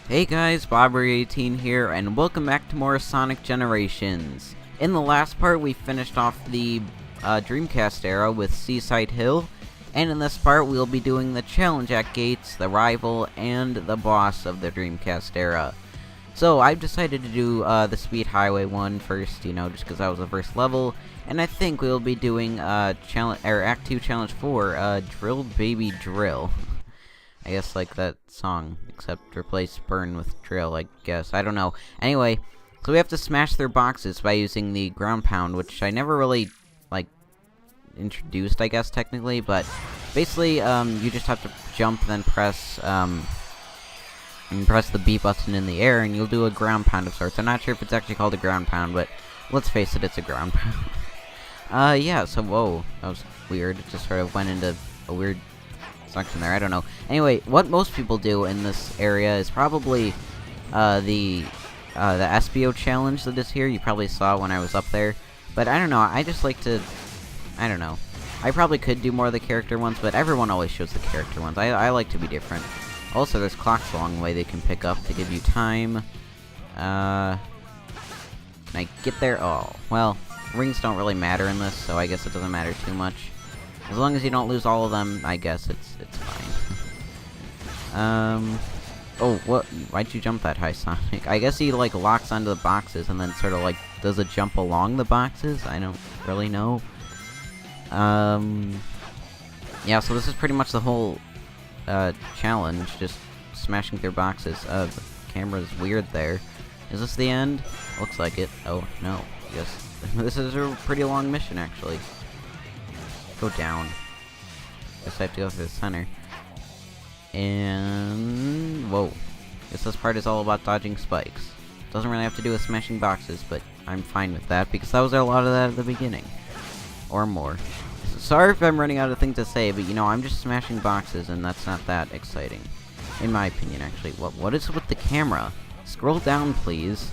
Hey guys, Bobbery18 here, and welcome back to more Sonic Generations. In the last part, we finished off the Dreamcast era with Seaside Hill, and in this part, we'll be doing the challenge at gates, the rival, and the boss of the Dreamcast era. So, I've decided to do the Speed Highway one first, just because that was the first level, and I think we'll be doing Act 2 Challenge 4, Drill Baby Drill. I guess like that song, except replace burn with drill, I guess. I don't know. Anyway, so we have to smash their boxes by using the ground pound, which I never really, introduced, I guess, technically. But basically, you just have to jump, then press the B button in the air, and you'll do a ground pound of sorts. I'm not sure if it's actually called a ground pound, but let's face it, it's a ground pound. Yeah, so, whoa, that was weird. It just sort of went into a weird section there, I don't know. Anyway, what most people do in this area is probably the SBO challenge that is here. You probably saw when I was up there. But I don't know, I just like to, I don't know. I probably could do more of the character ones, but everyone always shows the character ones. I like to be different. Also, there's clocks along the way they can pick up to give you time. Can I get there? Oh, well, rings don't really matter in this, so I guess it doesn't matter too much. As long as you don't lose all of them, I guess it's fine. Oh, what? Why'd you jump that high, Sonic? I guess he, locks onto the boxes and then sort of, does a jump along the boxes? I don't really know. Yeah, so this is pretty much the whole, challenge, just smashing through boxes. The camera's weird there. Is this the end? Looks like it. Oh, no. Yes. This is a pretty long mission, actually. Go down. Guess I have to go through the center. And whoa. Guess this part is all about dodging spikes. Doesn't really have to do with smashing boxes, but I'm fine with that because that was a lot of that at the beginning. Or more. Sorry if I'm running out of things to say, but I'm just smashing boxes and that's not that exciting. In my opinion, actually. What is with the camera? Scroll down, please.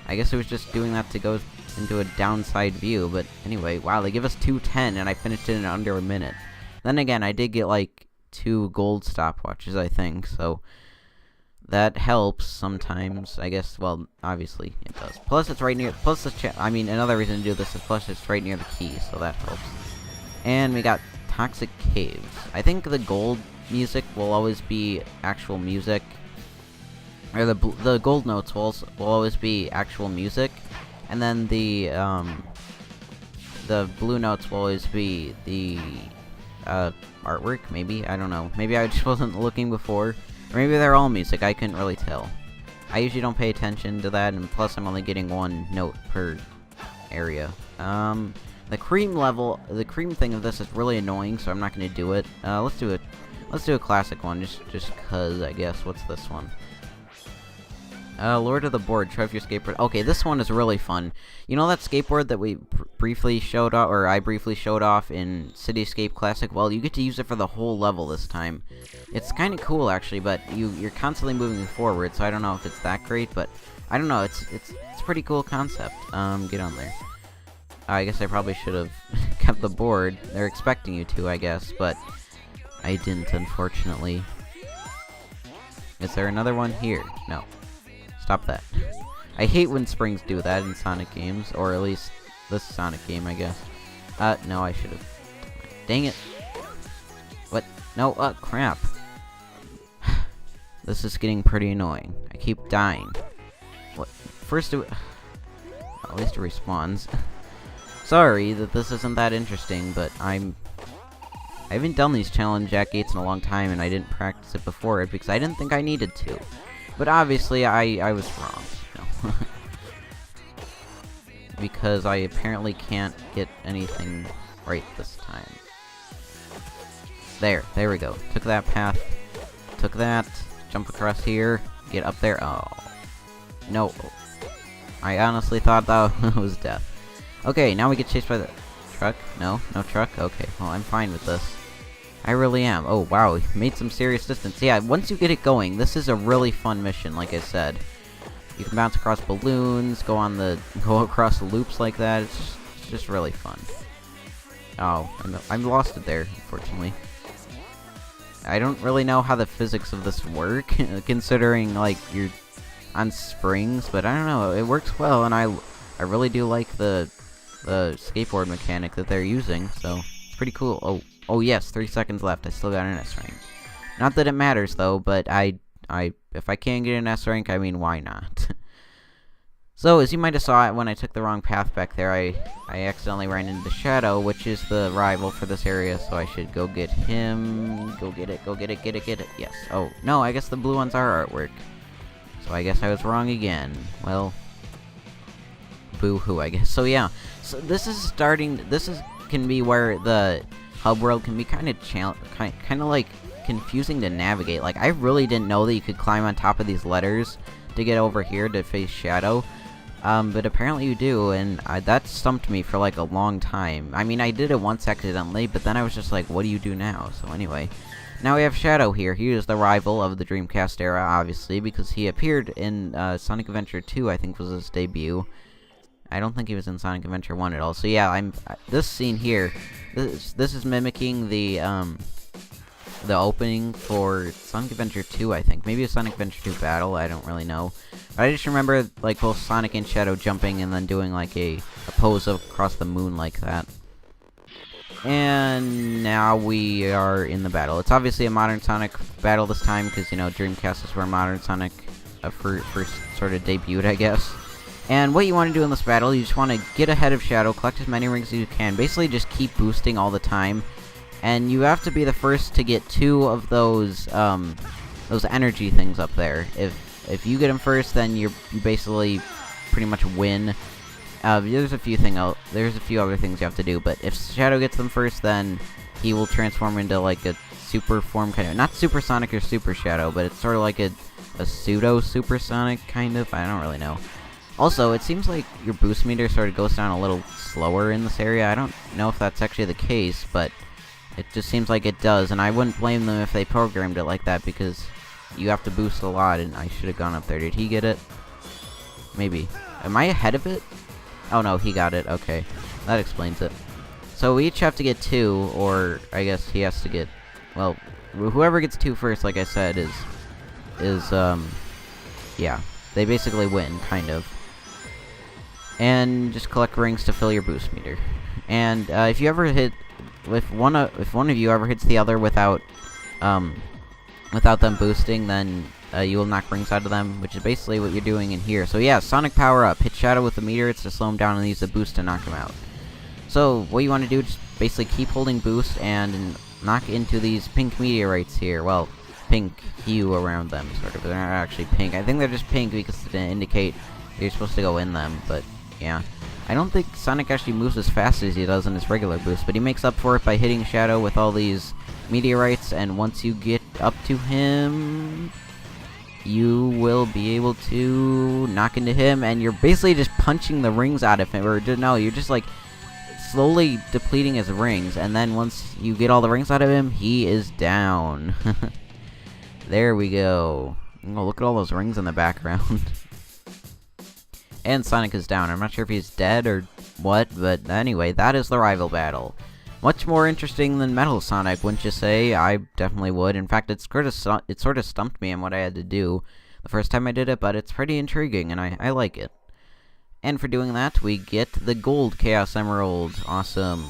I guess it was just doing that to go into a downside view, but anyway, wow, they give us 2:10 and I finished it in under a minute. Then again, I did get 2 gold stopwatches, I think, so that helps sometimes, I guess. Well, obviously it does. Plus it's right near, another reason to do this is plus it's right near the key, so that helps. And we got Toxic Caves. I think the gold music will always be actual music, or the gold notes will always be actual music. And then the blue notes will always be the artwork, maybe? I don't know. Maybe I just wasn't looking before. Or maybe they're all music, I couldn't really tell. I usually don't pay attention to that, and plus I'm only getting 1 note per area. The cream thing of this is really annoying, so I'm not gonna do it. Let's do a classic one, just cause, I guess. What's this one? Lord of the Board, Trophy Skateboard. Okay, this one is really fun. You know that skateboard that we briefly showed off, or I briefly showed off in Cityscape Classic? Well, you get to use it for the whole level this time. It's kind of cool, actually, but you're constantly moving forward, so I don't know if it's that great, but I don't know, it's a pretty cool concept. Get on there. I guess I probably should have kept the board. They're expecting you to, I guess, but I didn't, unfortunately. Is there another one here? No. Stop that. I hate when springs do that in Sonic games, or at least this Sonic game, I guess. No, I should have. Dang it. What? No, crap. This is getting pretty annoying. I keep dying. What? First at least it respawns. Sorry that this isn't that interesting, but I haven't done these challenge at gates in a long time, and I didn't practice it before it because I didn't think I needed to. But obviously, I was wrong, because I apparently can't get anything right this time. There we go. Took that path. Took that. Jump across here. Get up there. Oh. No. I honestly thought that was death. Okay, now we get chased by the truck. No truck? Okay, well, I'm fine with this. I really am. Oh, wow, we made some serious distance. Yeah, once you get it going, this is a really fun mission, like I said. You can bounce across balloons, go across loops like that. It's just really fun. Oh, I lost it there, unfortunately. I don't really know how the physics of this work, considering, like, you're on springs, but I don't know, it works well, and I really do like the skateboard mechanic that they're using, so it's pretty cool. Oh yes, 3 seconds left, I still got an S rank. Not that it matters, though, but if I can get an S rank, I mean, why not? So, as you might have saw it when I took the wrong path back there, I accidentally ran into Shadow, which is the rival for this area, so I should go get him. Go get it, get it. Yes. Oh, no, I guess the blue ones are artwork. So I guess I was wrong again. Well, boo-hoo, I guess. So yeah, so this can be where the hub world can be kind of like confusing to navigate. Like, I really didn't know that you could climb on top of these letters to get over here to face Shadow. But apparently you do, and that stumped me for like a long time. I mean, I did it once accidentally, but then I was just like, what do you do now? So anyway, now we have Shadow here. He is the rival of the Dreamcast era, obviously, because he appeared in Sonic Adventure 2, I think was his debut. I don't think he was in Sonic Adventure 1 at all. So yeah, this scene here, this is mimicking the opening for Sonic Adventure 2, I think. Maybe a Sonic Adventure 2 battle, I don't really know. But I just remember, like, both Sonic and Shadow jumping and then doing, like, a pose across the moon like that. And now we are in the battle. It's obviously a modern Sonic battle this time, because, you know, Dreamcast is where modern Sonic first sort of debuted, I guess. And what you want to do in this battle, you just want to get ahead of Shadow, collect as many rings as you can, basically just keep boosting all the time. And you have to be the first to get 2 of those energy things up there. If you get them first, then you basically pretty much win. There's a few other things you have to do, but if Shadow gets them first, then he will transform into like a super form, kind of, not Super Sonic or Super Shadow, but it's sort of like a pseudo Super Sonic kind of. I don't really know. Also, it seems like your boost meter sort of goes down a little slower in this area. I don't know if that's actually the case, but it just seems like it does, and I wouldn't blame them if they programmed it like that, because you have to boost a lot, and I should have gone up there. Did he get it? Maybe. Am I ahead of it? Oh no, he got it. Okay. That explains it. So we each have to get 2, or I guess he has to get... Well, whoever gets 2 first, like I said, yeah. They basically win, kind of. And just collect rings to fill your boost meter. And if you ever hit... If one of you ever hits the other without them boosting, then you will knock rings out of them, which is basically what you're doing in here. So yeah, Sonic power up. Hit Shadow with the meteor, it's to slow him down, and use the boost to knock him out. So what you want to do is just basically keep holding boost and knock into these pink meteorites here. Well, pink hue around them, sort of. They're not actually pink. I think they're just pink because to indicate you're supposed to go in them, but yeah. I don't think Sonic actually moves as fast as he does in his regular boost, but he makes up for it by hitting Shadow with all these meteorites, and once you get up to him, you will be able to knock into him, and you're basically just punching the rings out of him, or no, you're just like slowly depleting his rings, and then once you get all the rings out of him, he is down. There we go. Oh, look at all those rings in the background. And Sonic is down. I'm not sure if he's dead or what, but anyway, that is the rival battle. Much more interesting than Metal Sonic, wouldn't you say? I definitely would. In fact, it sort of stumped me on what I had to do the first time I did it, but it's pretty intriguing, and I like it. And for doing that, we get the Gold Chaos Emerald. Awesome.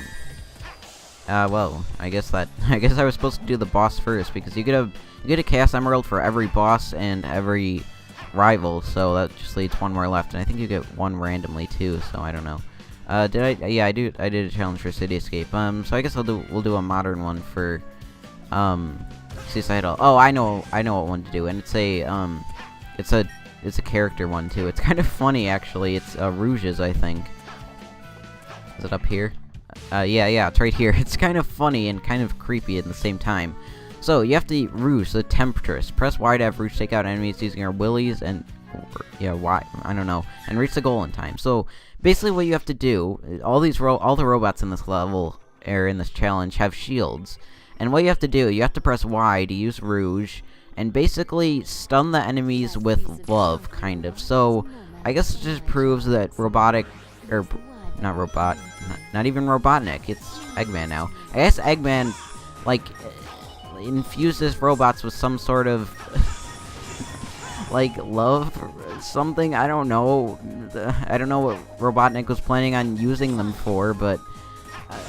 Well, I guess I was supposed to do the boss first, because you get a Chaos Emerald for every boss and every rival, so that just leaves 1 more left, and I think you get 1 randomly too, so I don't know. Yeah, I did a challenge for City Escape. So I guess we'll do a modern one for Seaside Hill. Oh, I know what one to do, and it's a character one too. It's kind of funny actually. It's Rouge's, I think. Is it up here? Yeah, it's right here. It's kind of funny and kind of creepy at the same time. So, you have to Rouge, the Temptress. Press Y to have Rouge take out enemies using her willies and... yeah, Y, I don't know. And reach the goal in time. So, basically what you have to do... all the robots in this level, or in this challenge, have shields. And what you have to do, you have to press Y to use Rouge, and basically stun the enemies with love, kind of. So, I guess it just proves that robotic... or... not even Robotnik, it's Eggman now. I guess Eggman, like... infuses robots with some sort of like love or something. I don't know. I don't know what Robotnik was planning on using them for, but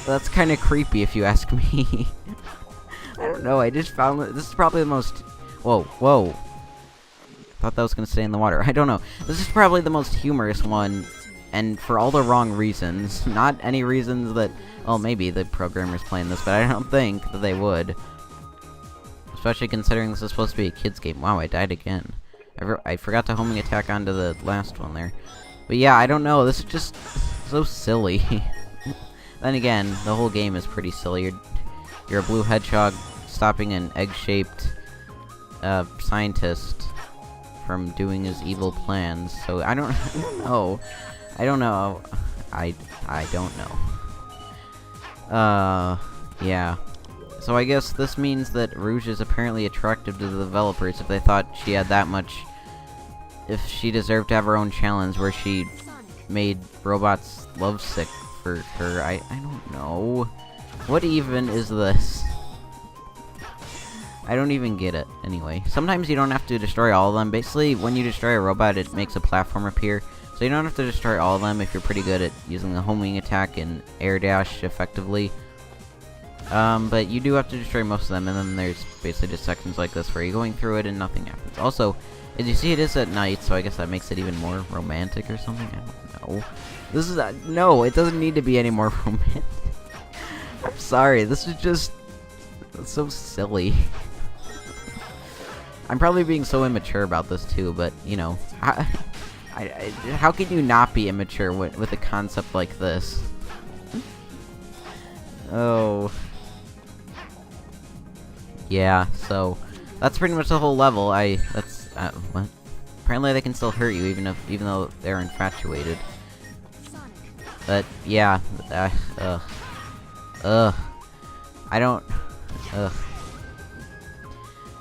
that's kind of creepy if you ask me. I don't know. I just found that this is probably the most. Whoa. Thought that was gonna stay in the water. I don't know. This is probably the most humorous one, and for all the wrong reasons. Not any reasons that. Well, maybe the programmer's playing this, but I don't think that they would. Especially considering this is supposed to be a kid's game. Wow, I died again. I forgot to homing attack onto the last one there. But yeah, I don't know. This is just so silly. Then again, the whole game is pretty silly. You're a blue hedgehog stopping an egg-shaped scientist from doing his evil plans. So I don't know. I don't know. Yeah. So I guess this means that Rouge is apparently attractive to the developers if they thought she had that much... If she deserved to have her own challenge where she made robots lovesick for her. I don't know. What even is this? I don't even get it. Anyway, sometimes you don't have to destroy all of them. Basically, when you destroy a robot, it makes a platform appear. So you don't have to destroy all of them if you're pretty good at using the homing attack and air dash effectively. But you do have to destroy most of them, and then there's basically just sections like this where you're going through it and nothing happens. Also, as you see, it is at night, so I guess that makes it even more romantic or something. I don't know. This is no, it doesn't need to be any more romantic. I'm sorry, this is just so silly. I'm probably being so immature about this too, but you know, how can you not be immature with a concept like this? Oh. Yeah, so that's pretty much the whole level. What? Apparently they can still hurt you even though they're infatuated. But yeah,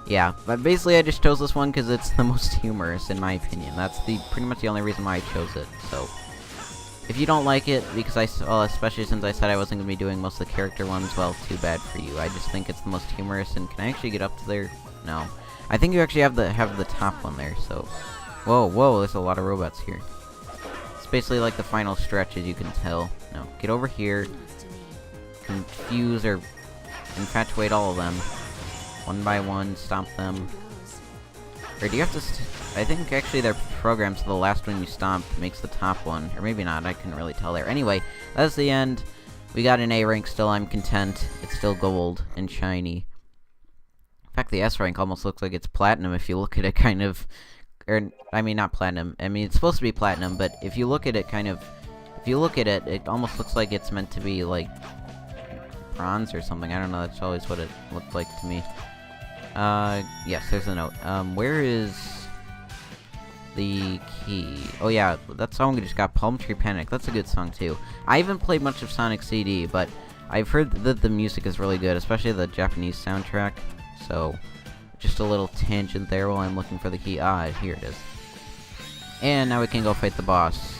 yeah, but basically I just chose this one because it's the most humorous in my opinion. That's pretty much the only reason why I chose it. So if you don't like it, because especially since I said I wasn't going to be doing most of the character ones, well, too bad for you. I just think it's the most humorous, and can I actually get up to there? No. I think you actually have the top one there, so... Whoa, there's a lot of robots here. It's basically like the final stretch, as you can tell. No, get over here. Confuse or infatuate all of them. One by one, stomp them. Or do you have to... I think actually they're programmed so the last one you stomp makes the top one. Or maybe not, I couldn't really tell there. Anyway, that's the end. We got an A rank still, I'm content. It's still gold and shiny. In fact, the S rank almost looks like it's platinum if you look at it kind of... Or, I mean, not platinum. I mean, it's supposed to be platinum, but if you look at it kind of... If you look at it, it almost looks like it's meant to be, like, bronze or something. I don't know, that's always what it looked like to me. Yes, there's a note. Where is the key? Oh yeah, that song we just got, Palm Tree Panic. That's a good song too. I haven't played much of Sonic CD, but I've heard that the music is really good, especially the Japanese soundtrack. So, just a little tangent there while I'm looking for the key. Ah, here it is. And now we can go fight the boss,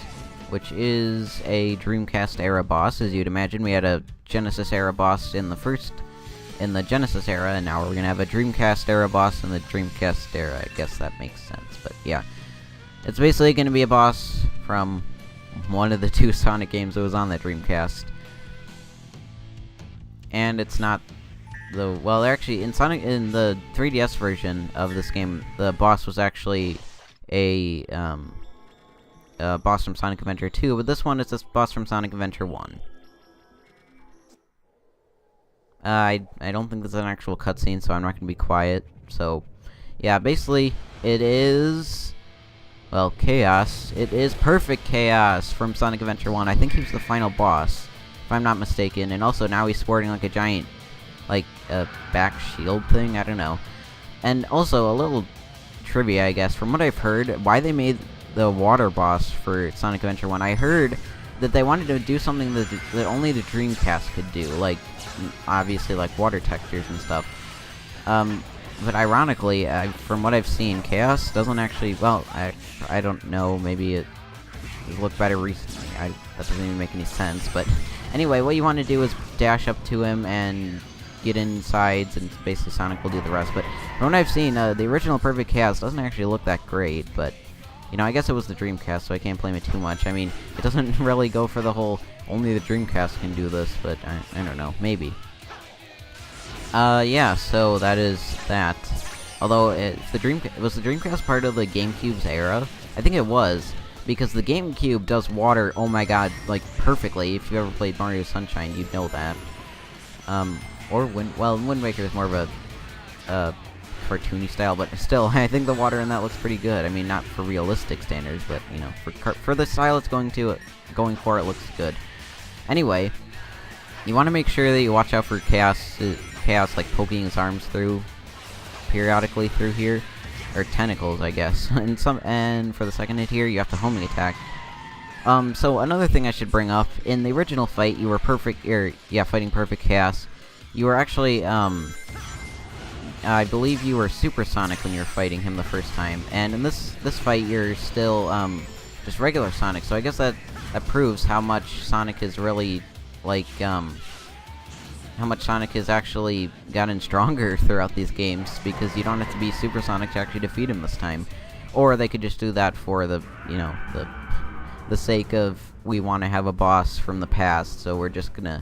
which is a Dreamcast Era boss. As you'd imagine, we had a Genesis Era boss in the Genesis Era, and now we're gonna have a Dreamcast Era boss in the Dreamcast Era. I guess that makes sense, but yeah. It's basically gonna be a boss from one of the two Sonic games that was on the Dreamcast. And it's not the... Well, actually, in the 3DS version of this game, the boss was actually a boss from Sonic Adventure 2, but this one is this boss from Sonic Adventure 1. I don't think there's an actual cutscene, so I'm not gonna be quiet. So, yeah, basically, it is... Well, Chaos. It is Perfect Chaos from Sonic Adventure 1. I think he was the final boss, if I'm not mistaken. And also, now he's sporting, like, a giant, like, a back shield thing? I don't know. And also, a little trivia, I guess. From what I've heard, why they made the water boss for Sonic Adventure 1, I heard that they wanted to do something that only the Dreamcast could do, like, obviously, like, water textures and stuff. But ironically, from what I've seen, Chaos doesn't actually, well, I don't know, maybe it looked better recently. That doesn't even make any sense, but anyway, what you want to do is dash up to him and get insides, and basically Sonic will do the rest. But from what I've seen, the original Perfect Chaos doesn't actually look that great, but, you know, I guess it was the Dreamcast, so I can't blame it too much. I mean, it doesn't really go for the whole, only the Dreamcast can do this, but I don't know, maybe. Yeah, so that is that. Although, was the Dreamcast part of the GameCube's era? I think it was, because the GameCube does water, oh my god, like, perfectly. If you ever played Mario Sunshine, you'd know that. Or Wind Waker is more of a cartoony style, but still, I think the water in that looks pretty good. I mean, not for realistic standards, but, you know, for the style it's going for, it looks good. Anyway, you want to make sure that you watch out for Chaos, like, poking his arms through, periodically through here. Or tentacles, I guess. and for the second hit here, you have to homing attack. So another thing I should bring up, in the original fight, you were fighting Perfect Chaos. You were actually, I believe you were Supersonic when you were fighting him the first time. And in this fight, you're still, just regular Sonic. So I guess that proves how much Sonic is really, like, how much Sonic has actually gotten stronger throughout these games, because you don't have to be Super Sonic to actually defeat him this time. Or they could just do that for the, you know, the sake of, we want to have a boss from the past, so we're just gonna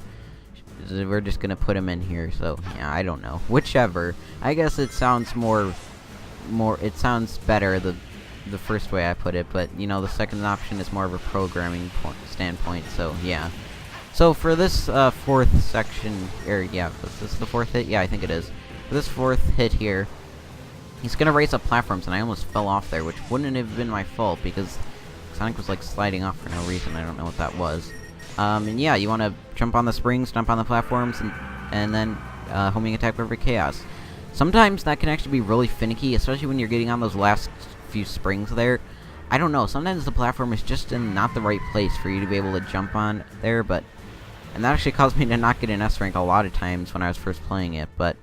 put him in here. So yeah, I don't know, whichever. I guess it sounds it sounds better the first way I put it, but you know, the second option is more of a programming standpoint. So yeah. So for this fourth section, is this the fourth hit? Yeah, I think it is. For this fourth hit here, he's gonna race up platforms, and I almost fell off there, which wouldn't have been my fault, because Sonic was like sliding off for no reason. I don't know what that was. And yeah, you want to jump on the springs, jump on the platforms, and then homing attack Perfect Chaos. Sometimes that can actually be really finicky, especially when you're getting on those last few springs there. I don't know, sometimes the platform is just in not the right place for you to be able to jump on there, and that actually caused me to not get an S rank a lot of times when I was first playing it, but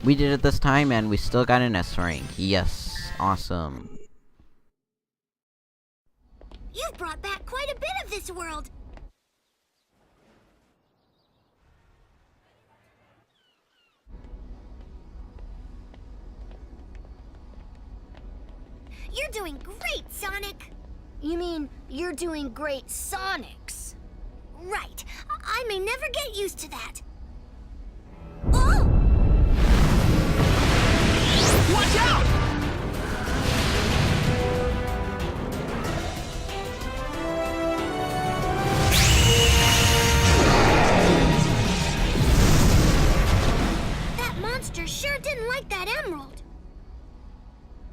we did it this time, and we still got an S rank. Yes, awesome. You've brought back quite a bit of this world. You're doing great, Sonic. You mean you're doing great, Sonics? Right. I may never get used to that. Oh! Watch out! That monster sure didn't like that emerald.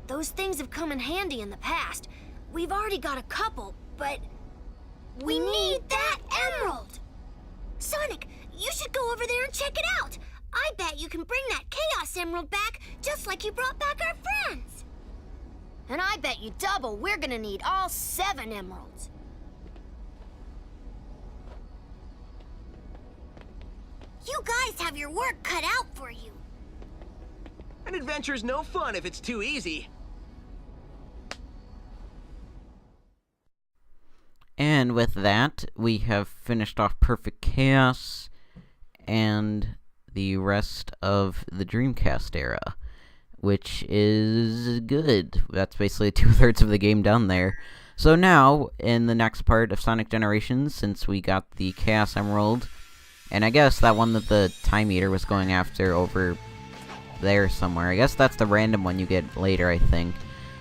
Those things have come in handy in the past. We've already got a couple, but we need that emerald! Sonic, you should go over there and check it out. I bet you can bring that Chaos Emerald back just like you brought back our friends. And I bet you double we're gonna need all 7 emeralds. You guys have your work cut out for you. An adventure's no fun if it's too easy. And with that, we have finished off Perfect Chaos and the rest of the Dreamcast era, which is good. That's basically 2/3 of the game done there. So now, in the next part of Sonic Generations, since we got the Chaos Emerald, and I guess that one that the Time Eater was going after over there somewhere. I guess that's the random one you get later, I think.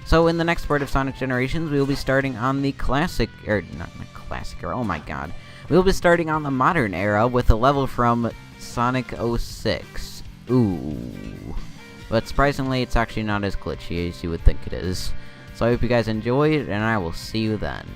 So in the next part of Sonic Generations, we will be starting on the classic, not the classic era, oh my god. We will be starting on the modern era with a level from Sonic 06. Ooh. But surprisingly, it's actually not as glitchy as you would think it is. So I hope you guys enjoyed, and I will see you then.